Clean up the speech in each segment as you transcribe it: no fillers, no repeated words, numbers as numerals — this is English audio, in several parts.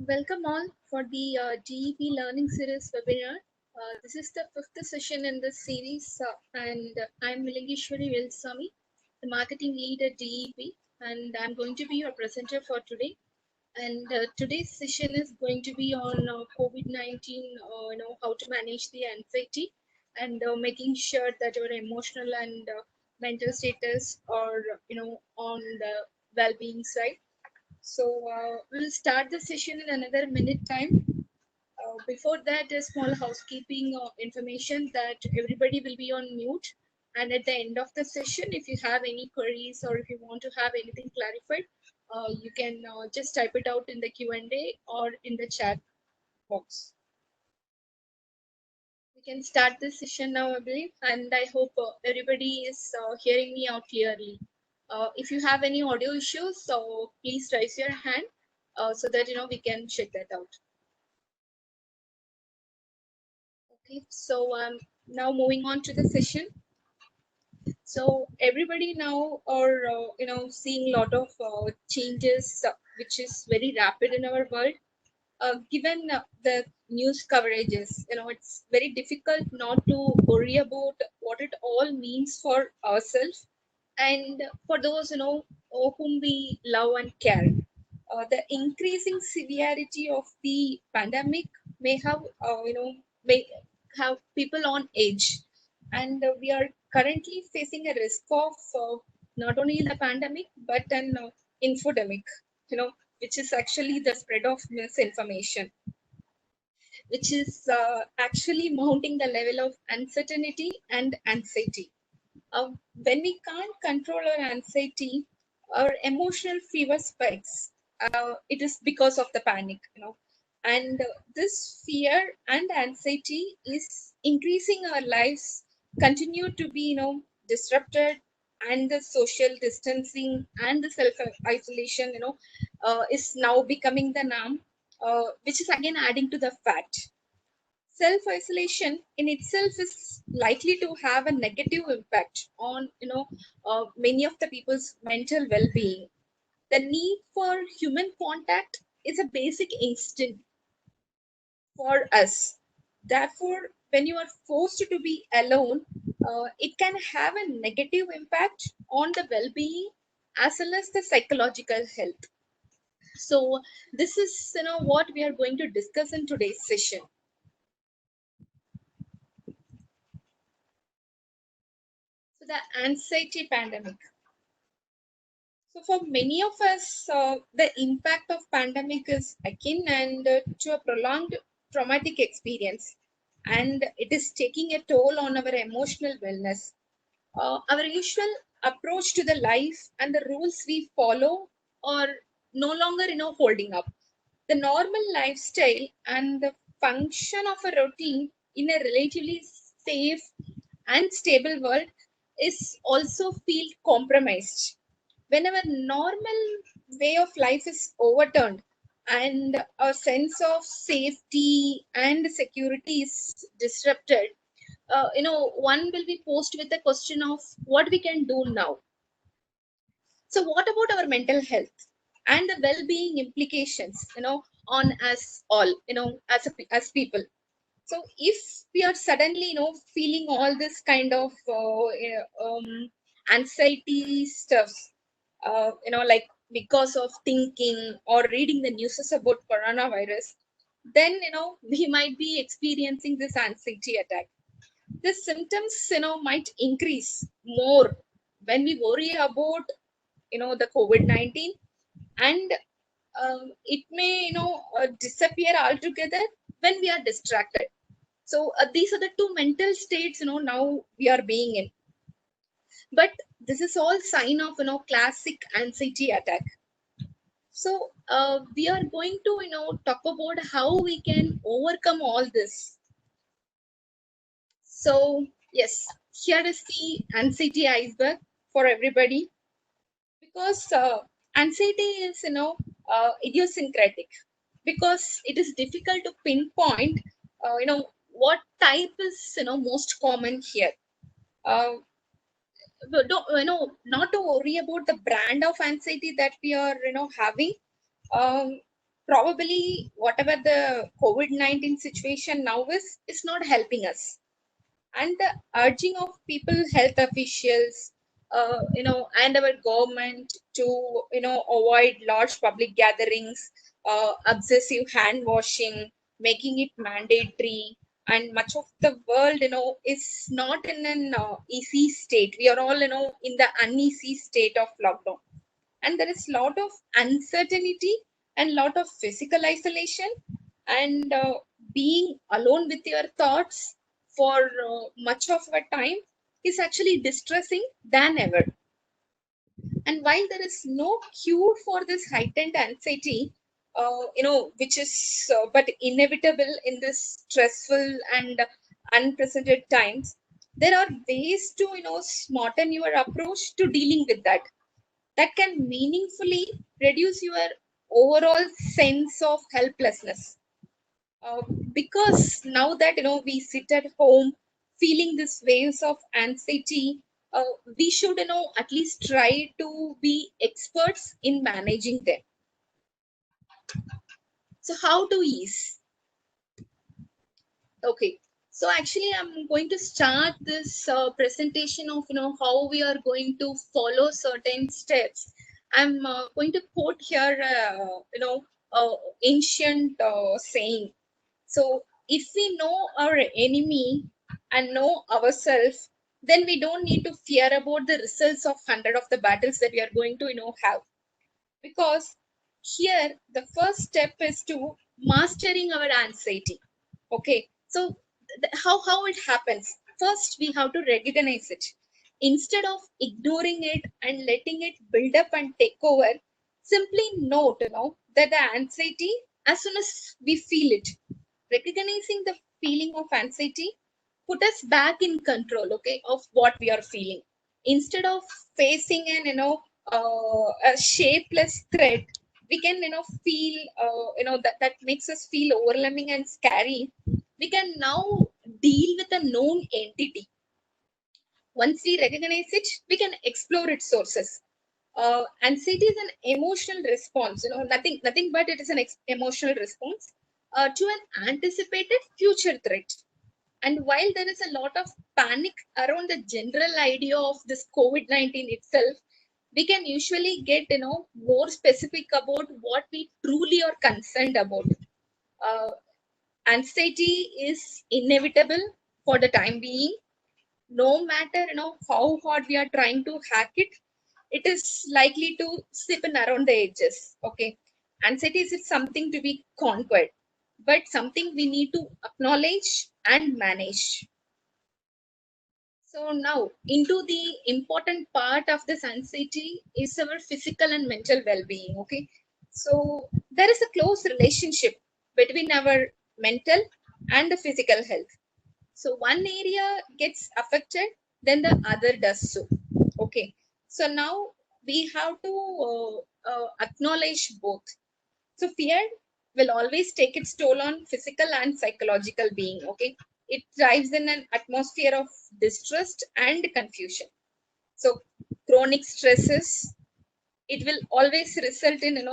Welcome all for the DEP Learning Series webinar. This is the fifth session in this series, and I'm Milingeshwari Velasamy, the marketing lead at DEP, and I'm going to be your presenter for today. And today's session is going to be on COVID-19, how to manage the anxiety and making sure that your emotional and mental status are, on the well-being side. So we'll start the session in another minute time. Before that, a small housekeeping information that everybody will be on mute. And at the end of the session, if you have any queries or if you want to have anything clarified, you can just type it out in the Q&A or in the chat box. We can start this session now, I believe, and I hope everybody is hearing me out clearly. If you have any audio issues, so please raise your hand so that we can check that out. Okay, so now moving on to the session. So everybody now are seeing a lot of changes, which is very rapid in our world. Given the news coverages, it's very difficult not to worry about what it all means for ourselves and for those whom we love and care. The increasing severity of the pandemic may have may have people on edge, and we are currently facing a risk of not only the pandemic but an infodemic, which is actually the spread of misinformation, which is actually mounting the level of uncertainty and anxiety. When we can't control our anxiety, our emotional fever spikes. It is because of the panic, and this fear and anxiety is increasing our lives, continue to be, disrupted, and the social distancing and the self isolation, is now becoming the norm, which is again adding to the fact. Self-isolation in itself is likely to have a negative impact on many of the people's mental well-being. The need for human contact is a basic instinct for us. Therefore, when you are forced to be alone, it can have a negative impact on the well-being as well as the psychological health. So this is what we are going to discuss in today's session. So the anxiety pandemic. So for many of us, the impact of pandemic is akin and to a prolonged traumatic experience, and it is taking a toll on our emotional wellness. Our usual approach to the life and the rules we follow are no longer, holding up. The normal lifestyle and the function of a routine in a relatively safe and stable world is also feel compromised. When our normal way of life is overturned and our sense of safety and security is disrupted, one will be posed with the question of what we can do now. So what about our mental health and the well-being implications, on us all, as people? So if we are suddenly, feeling all this kind of anxiety stuff, like because of thinking or reading the news about coronavirus, then we might be experiencing this anxiety attack. The symptoms might increase more when we worry about the COVID-19, and it may disappear altogether when we are distracted. So these are the two mental states now we are being in. But this is all sign of classic anxiety attack. So we are going to talk about how we can overcome all this. So yes, here is the anxiety iceberg for everybody, because anxiety is idiosyncratic, because it is difficult to pinpoint what type is most common here. But don't, not to worry about the brand of anxiety that we are having. um, probably whatever the COVID-19 situation now is not helping us. And the urging of people, health officials, and our government to, avoid large public gatherings, obsessive hand washing, making it mandatory. And much of the world, is not in an easy state. We are all, in the uneasy state of lockdown, and there is lot of uncertainty and lot of physical isolation, and being alone with your thoughts for much of a time is actually distressing than ever. And while there is no cure for this heightened anxiety, which is but inevitable in this stressful and unprecedented times, there are ways to, smarten your approach to dealing with that can meaningfully reduce your overall sense of helplessness. uh, because now that, we sit at home feeling these waves of anxiety, we should, at least try to be experts in managing them. So how to ease? Okay, so actually I'm going to start this presentation of, how we are going to follow certain steps. I'm going to quote here ancient saying. So if we know our enemy and know ourselves, then we don't need to fear about the results of 100 of the battles that we are going to, have. Because here the first step is to mastering our anxiety. Okay, so how it happens? First, we have to recognize it. Instead of ignoring it and letting it build up and take over, simply note, that the anxiety, as soon as we feel it, recognizing the feeling of anxiety put us back in control, okay, of what we are feeling. Instead of facing an, a shapeless threat, we can, feel, that makes us feel overwhelming and scary. We can now deal with a known entity. Once we recognize it, we can explore its sources. Anxiety is an emotional response, nothing but it is an emotional response to an anticipated future threat. And while there is a lot of panic around the general idea of this COVID-19 itself, we can usually get, more specific about what we truly are concerned about. Uh, Anxiety is inevitable for the time being. No matter, how hard we are trying to hack it, it is likely to slip in around the edges. Okay, anxiety is something to be conquered, but something we need to acknowledge and manage. So now into the important part of this anxiety is our physical and mental well-being. Okay, so there is a close relationship between our mental and the physical health. So one area gets affected, then the other does so. Okay, so now we have to acknowledge both. So fear will always take its toll on physical and psychological being. Okay, it thrives in an atmosphere of distrust and confusion. So chronic stresses, it will always result in,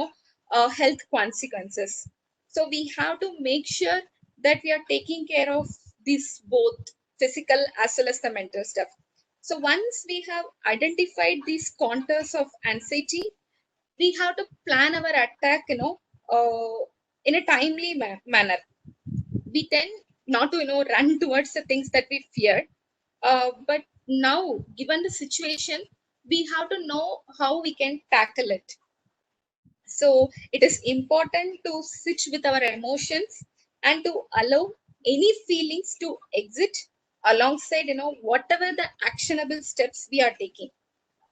health consequences. So we have to make sure that we are taking care of these both physical as well as the mental stuff. So once we have identified these contours of anxiety, we have to plan our attack, in a timely manner. We tend not to, run towards the things that we fear, but now given the situation, we have to know how we can tackle it. So it is important to sit with our emotions and to allow any feelings to exit alongside, whatever the actionable steps we are taking.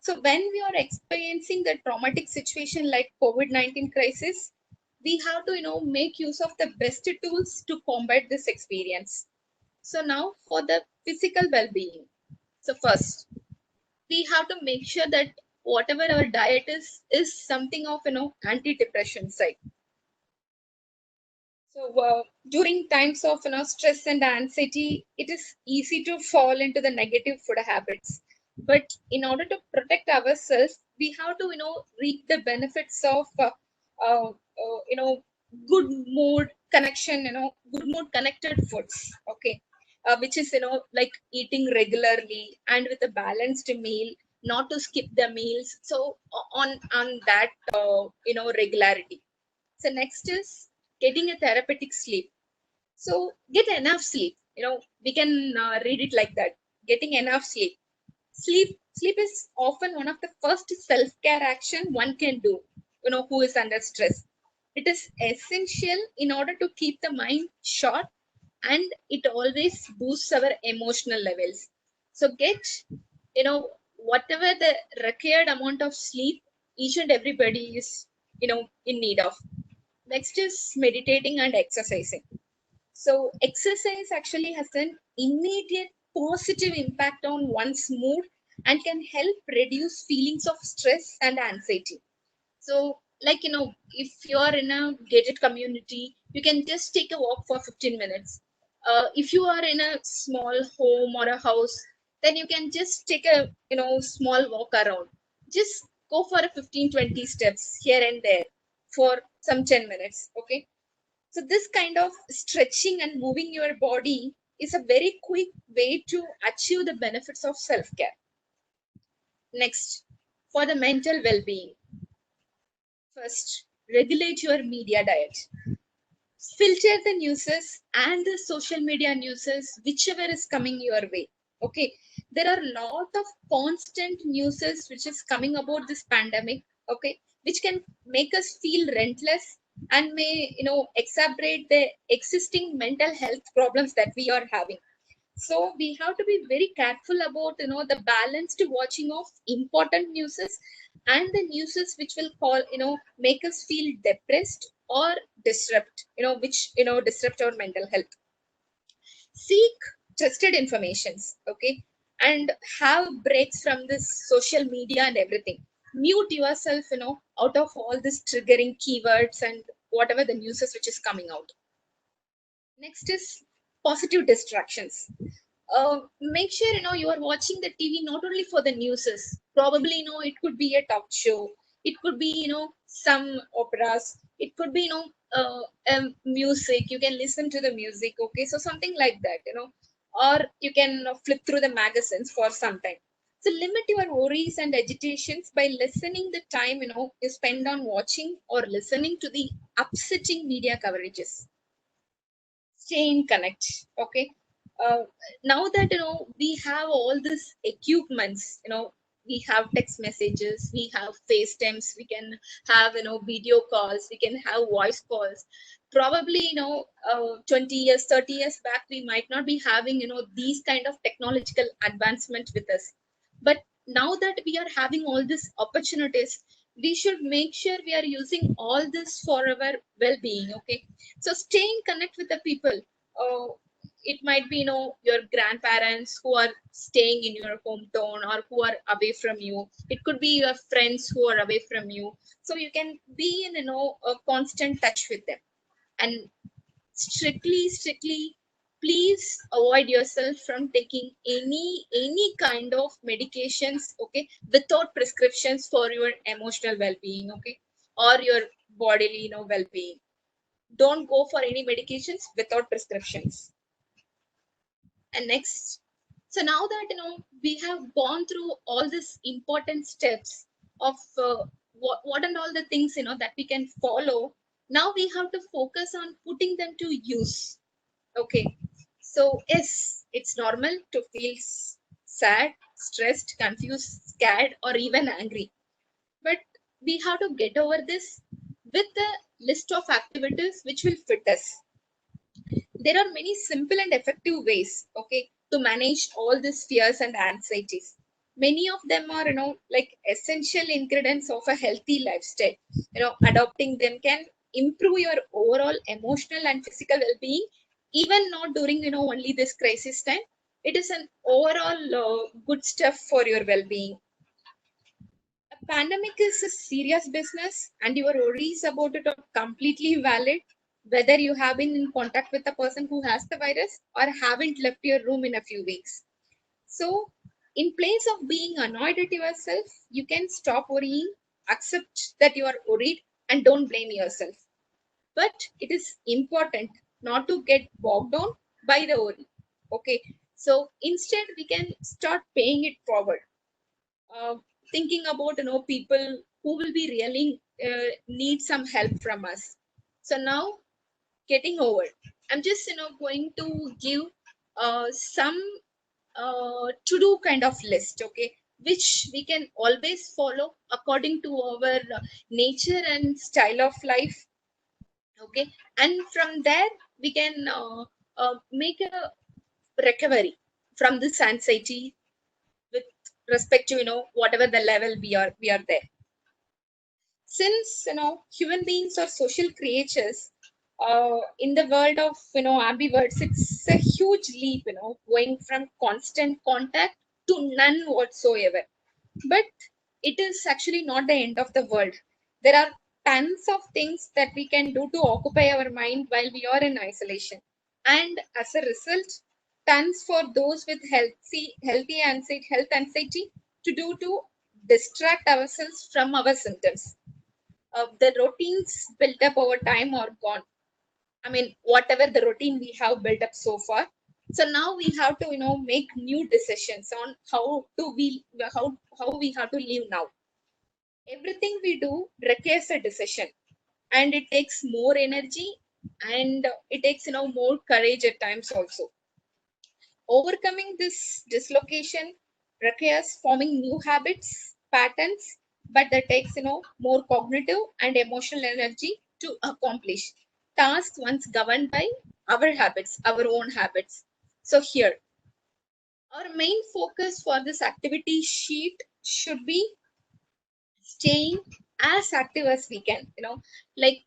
So when we are experiencing the traumatic situation like COVID-19 crisis, we have to, make use of the best tools to combat this experience. So now for the physical well-being. So first, we have to make sure that whatever our diet is something of, anti-depression side. So during times of, stress and anxiety, it is easy to fall into the negative food habits. But in order to protect ourselves, we have to, reap the benefits of, good mood connection, good mood connected foods. Okay, which is like eating regularly and with a balanced meal, not to skip the meals. So on that regularity. So next is getting a therapeutic sleep. So get enough sleep. We can read it like that: getting enough sleep. Sleep is often one of the first self-care action one can do, who is under stress. It is essential in order to keep the mind sharp, and it always boosts our emotional levels. So get, whatever the required amount of sleep each and everybody is, in need of. Next is meditating and exercising. So exercise actually has an immediate positive impact on one's mood and can help reduce feelings of stress and anxiety. So, like, if you are in a gated community, you can just take a walk for 15 minutes. If you are in a small home or a house, then you can just take a, small walk around. Just go for a 15-20 steps here and there for some 10 minutes. Okay. So this kind of stretching and moving your body is a very quick way to achieve the benefits of self-care. Next, for the mental well-being. First, regulate your media diet. Filter the newses and the social media newses, whichever is coming your way. Okay, there are a lot of constant newses which is coming about this pandemic. Okay, which can make us feel rentless and may exacerbate the existing mental health problems that we are having. So we have to be very careful about the balanced watching of important newses and the newses which will call make us feel depressed or disrupt, which disrupt our mental health. Seek trusted informations. Okay, and have breaks from this social media and everything. Mute yourself, out of all this triggering keywords and whatever the newses which is coming out. Next is positive distractions. Make sure you are watching the TV not only for the newses. Probably it could be a talk show. It could be some operas. It could be music. You can listen to the music. Okay, so something like that. Or you can flip through the magazines for some time. So limit your worries and agitations by lessening the time you spend on watching or listening to the upsetting media coverages. Stay in connect. Okay, uh, now that we have all these equipments, we have text messages, we have FaceTimes, we can have video calls, we can have voice calls. Probably 20 years, 30 years back, we might not be having these kind of technological advancement with us. But now that we are having all these opportunities, we should make sure we are using all this for our well-being. Okay, so stay in connect with the people. It might be your grandparents who are staying in your hometown or who are away from you. It could be your friends who are away from you. So you can be in a constant touch with them. And strictly, please avoid yourself from taking any kind of medications, okay, without prescriptions for your emotional well-being. Okay, or your bodily well-being. Don't go for any medications without prescriptions. And next, so now that we have gone through all these important steps of what and all the things that we can follow, now we have to focus on putting them to use. Okay, so yes, it's normal to feel sad, stressed, confused, scared, or even angry, but we have to get over this with a list of activities which will fit us. There are many simple and effective ways, okay, to manage all these fears and anxieties. Many of them are like essential ingredients of a healthy lifestyle. Adopting them can improve your overall emotional and physical well-being, even not during only this crisis time. It is an overall good stuff for your well-being. A pandemic is a serious business, and your worries about it are completely valid, whether you have been in contact with a person who has the virus or haven't left your room in a few weeks. So, in place of being annoyed at yourself, you can stop worrying, accept that you are worried, and don't blame yourself. but it is important not to get bogged down by the worry. Okay, so instead we can start paying it forward, uh, thinking about people who will be really need some help from us. So now, getting over, I'm just going to give some to do kind of list, okay, which we can always follow according to our nature and style of life, okay, and from there we can make a recovery from this anxiety with respect to whatever the level we are there. Since human beings are social creatures, in the world of ambiverts, it's a huge leap, going from constant contact to none whatsoever. But it is actually not the end of the world. There are tons of things that we can do to occupy our mind while we are in isolation, and as a result, tons for those with health anxiety to do to distract ourselves from our symptoms. The routines built up over time are gone. I mean, whatever the routine we have built up so far. So now we have to, make new decisions on how we have to live now. Everything we do requires a decision, and it takes more energy, and it takes, more courage at times also. Overcoming this dislocation requires forming new habits, patterns, but that takes more cognitive and emotional energy to accomplish tasks once governed by our habits, our own habits. So here, our main focus for this activity sheet should be staying as active as we can. Like,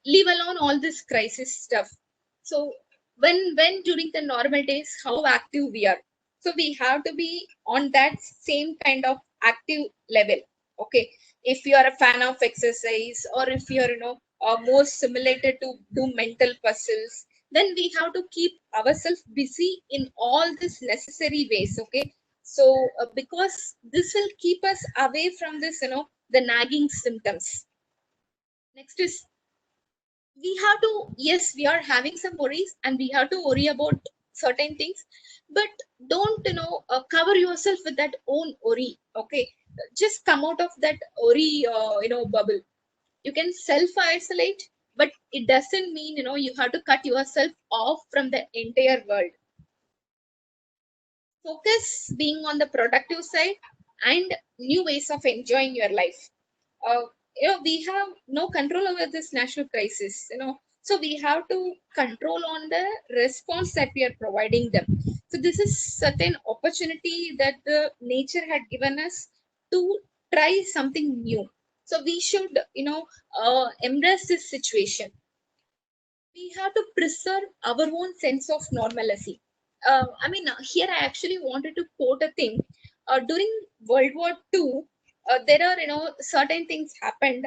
leave alone all this crisis stuff. So when during the normal days, how active we are, so we have to be on that same kind of active level. Okay, if you are a fan of exercise, or if you're more simulated to do mental puzzles, then we have to keep ourselves busy in all these necessary ways. Okay, so because this will keep us away from this, the nagging symptoms. Next is, we have to, yes, we are having some worries and we have to worry about certain things, but don't cover yourself with that own worry. Okay, just come out of that worry bubble. You can self isolate, but it doesn't mean you have to cut yourself off from the entire world. Focus being on the productive side and new ways of enjoying your life. uh, we have no control over this national crisis, so we have to control on the response that we are providing them. So this is certain opportunity that the nature had given us to try something new. So we should embrace this situation. We have to preserve our own sense of normalcy. I mean, here I actually wanted to quote a thing. During World War II, there are certain things happened.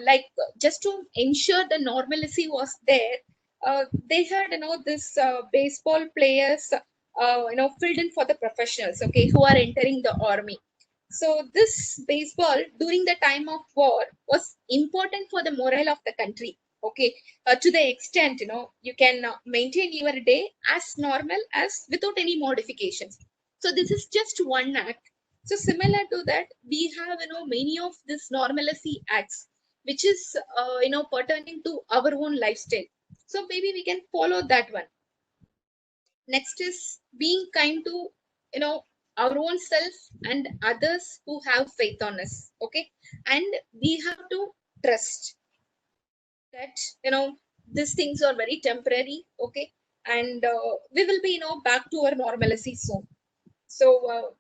Like, just to ensure the normalcy was there, they had this baseball players filled in for the professionals. Okay, who are entering the army. So this baseball during the time of war was important for the morale of the country. Okay, to the extent you can maintain your day as normal as without any modifications. So this is just one act. So similar to that, we have many of this normalcy acts, which is pertaining to our own lifestyle. So maybe we can follow that one. Next is being kind to you know our own self and others who have faith on us. Okay, and we have to trust that these things are very temporary. Okay, and we will be back to our normalcy soon. So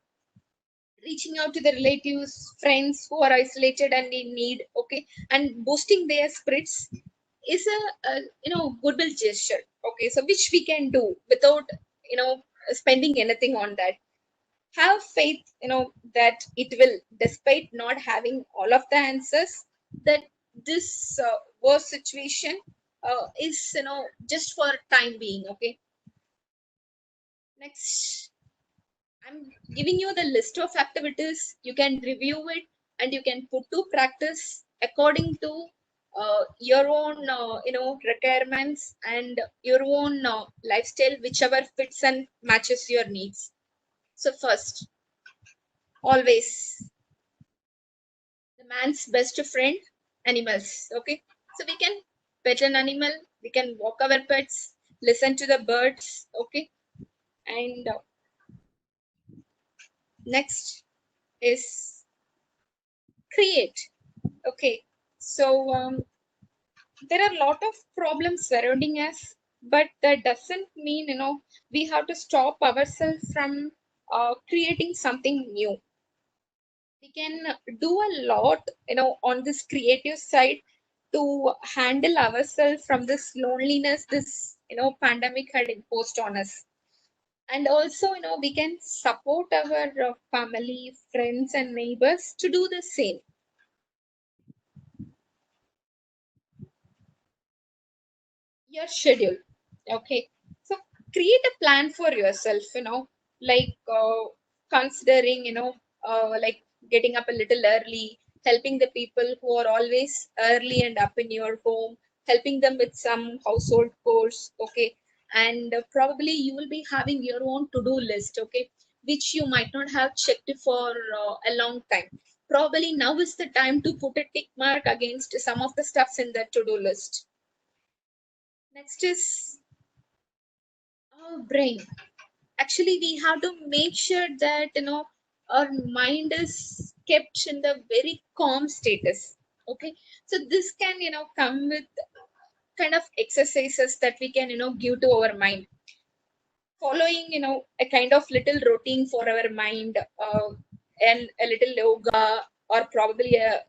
reaching out to the relatives, friends who are isolated and in need, okay, and boosting their spirits is a goodwill gesture. Okay, so which we can do without spending anything on that. Have faith that it will, despite not having all of the answers, that this worst situation is just for time being. Okay, next, I'm giving you the list of activities. You can review it and you can put to practice according to your own requirements and your own lifestyle, whichever fits and matches your needs. So first, always, the man's best friend, animals. Okay, so we can pet an animal, we can walk our pets, listen to the birds. Okay, and next is create. Okay, so there are a lot of problems surrounding us, but that doesn't mean we have to stop ourselves from creating something new. We can do a lot on this creative side to handle ourselves from this loneliness this pandemic had imposed on us. And also we can support our family, friends and neighbors to do the same. Your schedule. Okay, so create a plan for yourself, like considering like getting up a little early, helping the people who are always early and up in your home, helping them with some household chores. Okay, and probably you will be having your own to-do list. Okay, which you might not have checked for a long time. Probably now is the time to put a tick mark against some of the stuffs in that to-do list. Next is our brain. Actually, we have to make sure that our mind is kept in the very calm status. Okay, so this can come with kind of exercises that we can give to our mind, following a kind of little routine for our mind, and a little yoga or probably a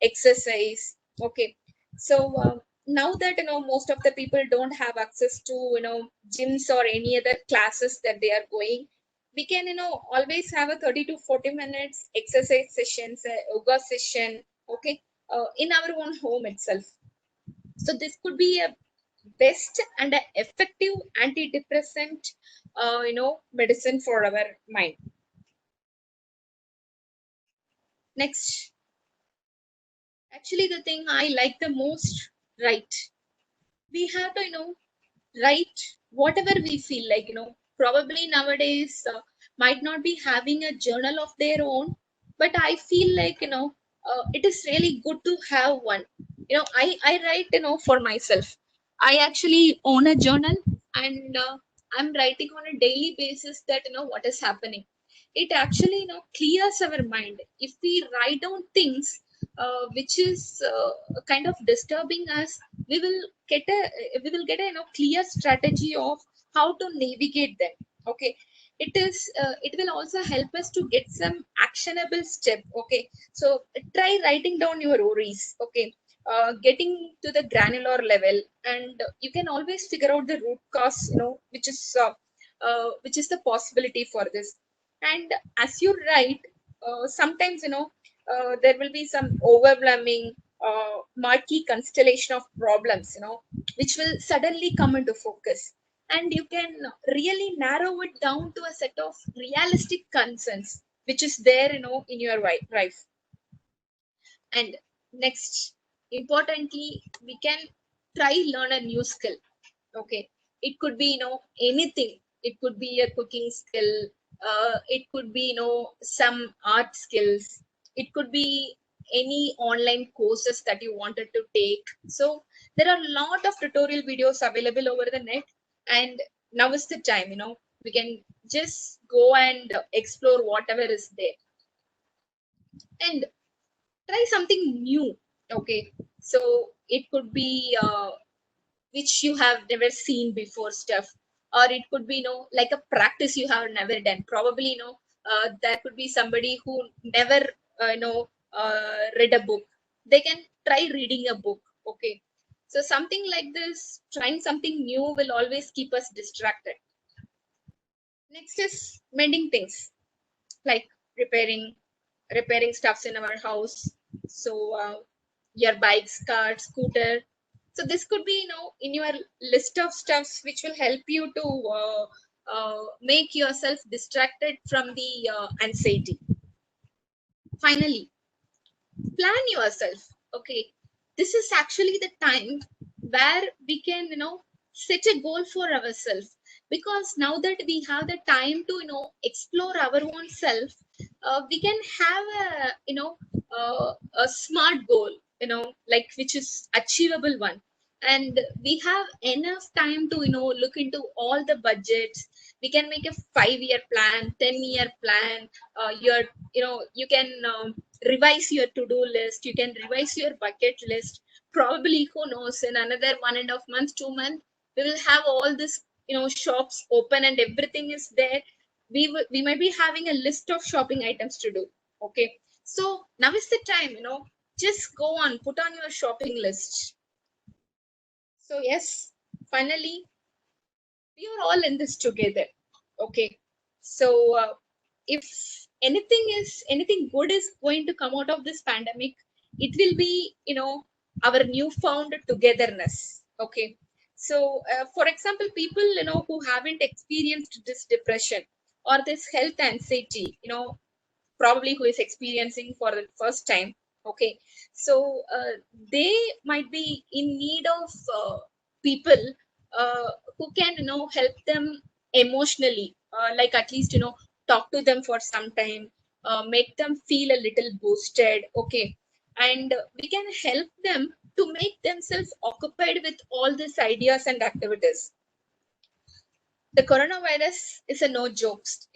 exercise. Okay, so now that most of the people don't have access to gyms or any other classes that they are going, we can always have a 30 to 40 minutes exercise sessions, a yoga session. Okay, in our own home itself. So this could be a best and an effective antidepressant medicine for our mind. Next, actually the thing I like the most, right, we have to write whatever we feel like. Probably nowadays might not be having a journal of their own, but I feel like it is really good to have one. I write for myself. I actually own a journal, and I'm writing on a daily basis that what is happening. It actually clears our mind if we write down things which is kind of disturbing us. We will get a clear strategy of how to navigate them. Okay, it will also help us to get some actionable step. Okay, so try writing down your worries. Okay, getting to the granular level, and you can always figure out the root cause, which is the possibility for this. And as you write, sometimes there will be some overwhelming murky constellation of problems, which will suddenly come into focus, and you can really narrow it down to a set of realistic concerns which is there in your life. And next, importantly, we can try learn a new skill. Okay, it could be anything. It could be a cooking skill, it could be some art skills, it could be any online courses that you wanted to take. So there are a lot of tutorial videos available over the net, and now is the time we can just go and explore whatever is there, and try something new. Okay, so it could be which you have never seen before stuff, or it could be like a practice you have never done. Probably there could be somebody who never read a book. They can try reading a book. Okay, so something like this, trying something new will always keep us distracted. Next is mending things, like repairing stuffs in our house. So your bikes, car, scooter. So this could be in your list of stuffs which will help you to make yourself distracted from the anxiety. Finally, plan yourself. Okay, this is actually the time where we can, set a goal for ourselves, because now that we have the time to, explore our own self, we can have a, a smart goal, like which is achievable one. And we have enough time to, look into all the budgets. We can make a 5-year plan, 10-year plan. Your, you can revise your to-do list, you can revise your bucket list. Probably, who knows, in another 1.5 months, 2 months, we will have all this, shops open and everything is there. We might be having a list of shopping items to do. Okay, so now is the time, just go on, put on your shopping list. So yes, finally, we are all in this together. Okay, so if anything good is going to come out of this pandemic, it will be, our newfound togetherness. Okay, so for example, people, who haven't experienced this depression or this health anxiety, probably who is experiencing for the first time. Okay, so they might be in need of people who can, help them emotionally, like at least, talk to them for some time, make them feel a little boosted. Okay, and we can help them to make themselves occupied with all these ideas and activities. The coronavirus is a no jokes,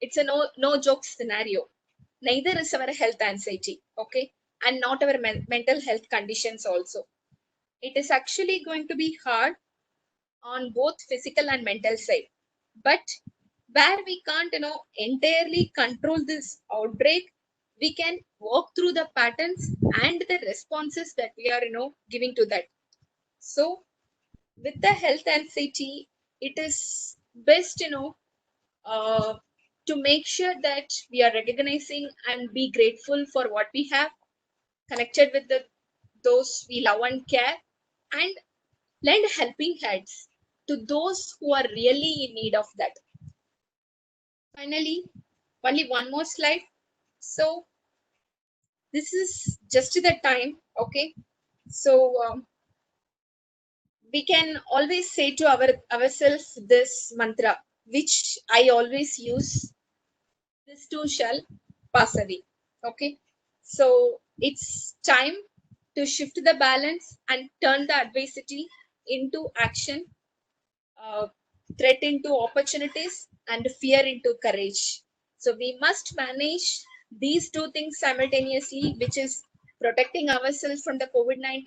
it's a no joke scenario. Neither is our health anxiety. Okay, and not our mental health conditions also. It is actually going to be hard on both physical and mental side. But where we can't, entirely control this outbreak, we can walk through the patterns and the responses that we are, giving to that. So with the health anxiety, it is best, uh, to make sure that we are recognizing and be grateful for what we have, connected with those we love and care, and lend helping hands to those who are really in need of that. Finally, only one more slide. So this is just the time. Okay, so we can always say to ourselves this mantra, which I always use: this too shall pass away. Okay, so it's time to shift the balance and turn the adversity into action, uh, threat into opportunities, and fear into courage. So we must manage these two things simultaneously, which is protecting ourselves from the COVID-19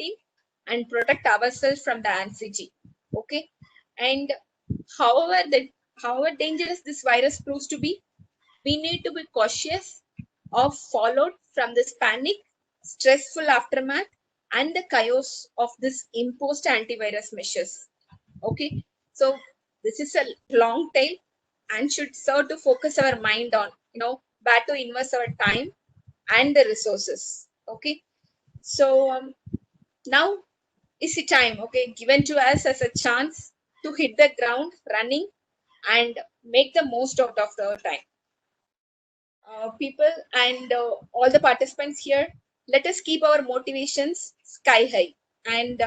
and protect ourselves from the anxiety. Okay, and however the however dangerous this virus proves to be, we need to be cautious of followed from this panic, stressful aftermath, and the chaos of this imposed antivirus measures. Okay, so this is a long tail and should serve to focus our mind on, where to invest our time and the resources. Okay, so now is the time, okay, given to us as a chance to hit the ground running and make the most out of our time. People and all the participants here, let us keep our motivations sky high and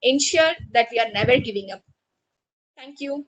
ensure that we are never giving up. Thank you.